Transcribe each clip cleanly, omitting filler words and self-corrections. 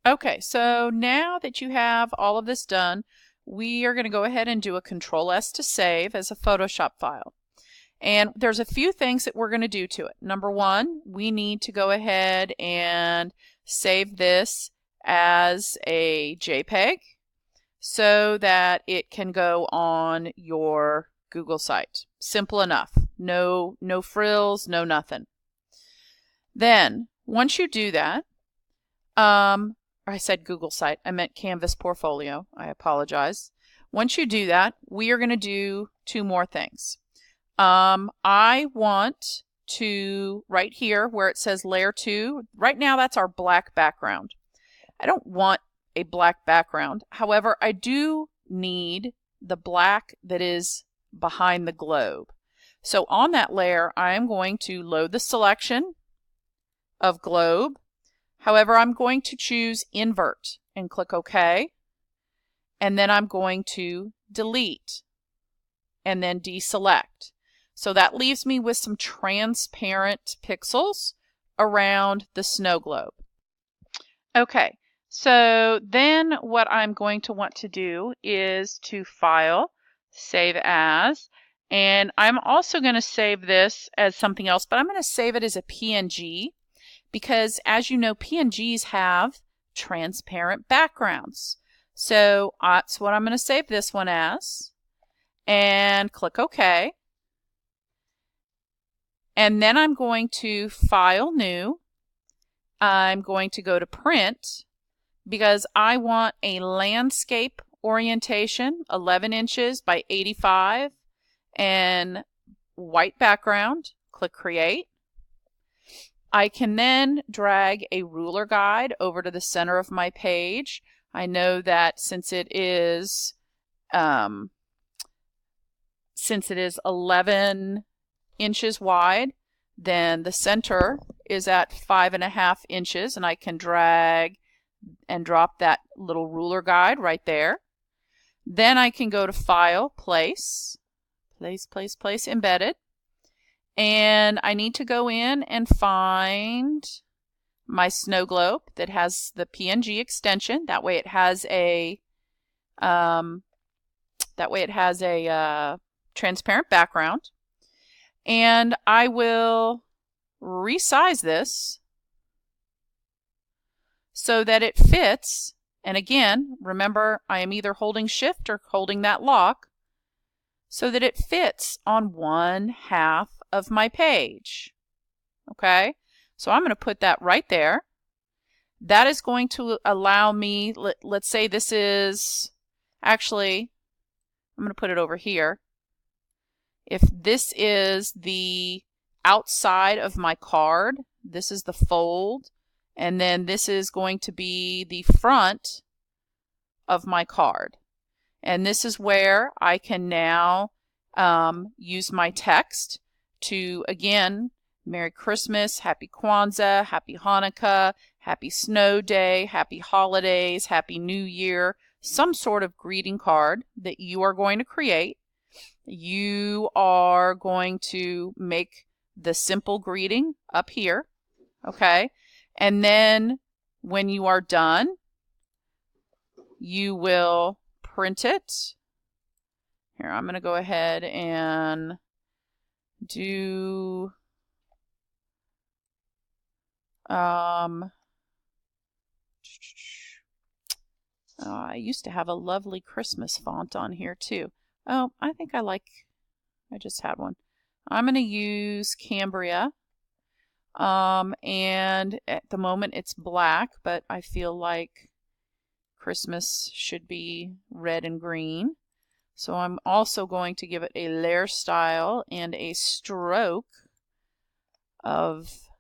Okay, so now that you have all of this done, we are going to go ahead and do a Control S to save as a Photoshop file. And there's a few things that we're going to do to it. Number one, we need to go ahead and save this as a JPEG so that it can go on your Google site. Simple enough. No frills, no nothing. Then, once you do that, I said Google site, I meant Canvas portfolio. I apologize. Once you do that, we are going to do two more things. I want to, right here where it says layer 2, right now that's our black background. I don't want a black background. However, I do need the black that is behind the globe. So on that layer, I am going to load the selection of globe. However, I'm going to choose invert and click OK. And then I'm going to delete and then deselect. So that leaves me with some transparent pixels around the snow globe. Okay, so then what I'm going to want to do is to File, Save As, and I'm also going to save this as something else, but I'm going to save it as a PNG because, as you know, PNGs have transparent backgrounds. So that's what I'm going to save this one as, and click OK. And then I'm going to File, New. I'm going to go to Print because I want a landscape orientation, 11 inches by 85, and white background. Click Create. I can then drag a ruler guide over to the center of my page. I know that since it is 11 inches wide, then the center is at 5.5 inches, and I can drag and drop that little ruler guide right there. Then I can go to File, Place, Embedded, and I need to go in and find my snow globe that has the PNG extension. That way it has a transparent background. And I will resize this so that it fits. And again, remember, I am either holding Shift or holding that lock so that it fits on 1/2 of my page. Okay, so I'm going to put that right there. That is going to allow me, let's say this is, actually, I'm going to put it over here. If this is the outside of my card, this is the fold, and then this is going to be the front of my card. And this is where I can now use my text to, again, Merry Christmas, Happy Kwanzaa, Happy Hanukkah, Happy Snow Day, Happy Holidays, Happy New Year, some sort of greeting card that you are going to create. You are going to make the simple greeting up here, okay? And then when you are done, you will print it. Here, I'm going to go ahead and do I used to have a lovely Christmas font on here too. Oh, I think I just had one. I'm going to use Cambria. And at the moment it's black, but I feel like Christmas should be red and green. So I'm also going to give it a layer style and a stroke of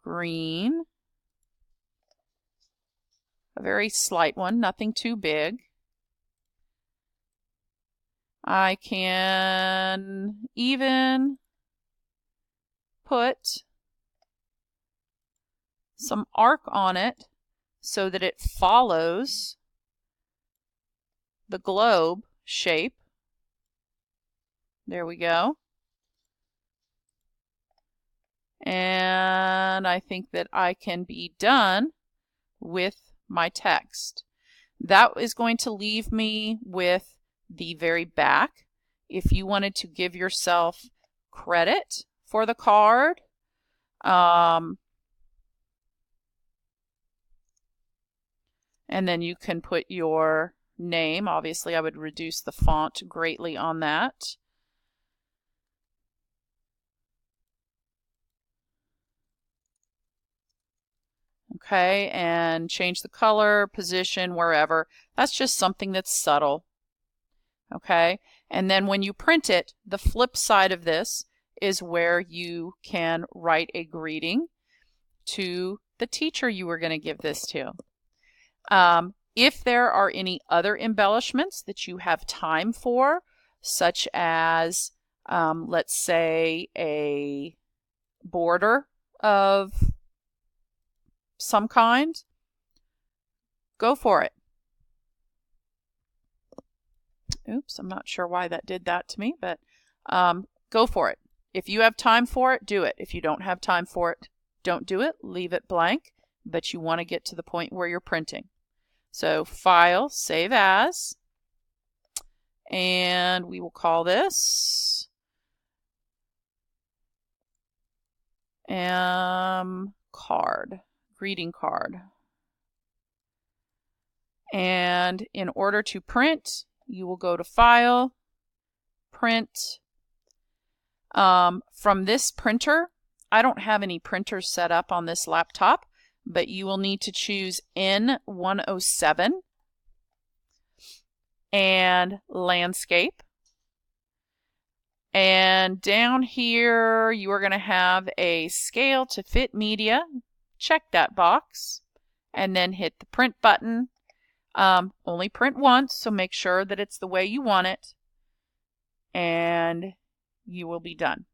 green. A very slight one, nothing too big. I can even put some arc on it so that it follows the globe shape. There we go. And I think that I can be done with my text. That is going to leave me with the very back. If you wanted to give yourself credit for the card, and then you can put your name. Obviously, I would reduce the font greatly on that. Okay, and change the color, position, wherever. That's just something that's subtle. Okay, and then when you print it, the flip side of this is where you can write a greeting to the teacher you were going to give this to. If there are any other embellishments that you have time for, such as, let's say, a border of some kind, go for it. Oops, I'm not sure why that did that to me, but go for it. If you have time for it, do it. If you don't have time for it, don't do it. Leave it blank, but you want to get to the point where you're printing. So File, Save As, and we will call this card, greeting card. And in order to print, you will go to File, Print. From this printer, I don't have any printers set up on this laptop, but you will need to choose N107 and Landscape. And down here, you are going to have a Scale to Fit Media. Check that box and then hit the Print button. Only print once, so make sure that it's the way you want it, and you will be done.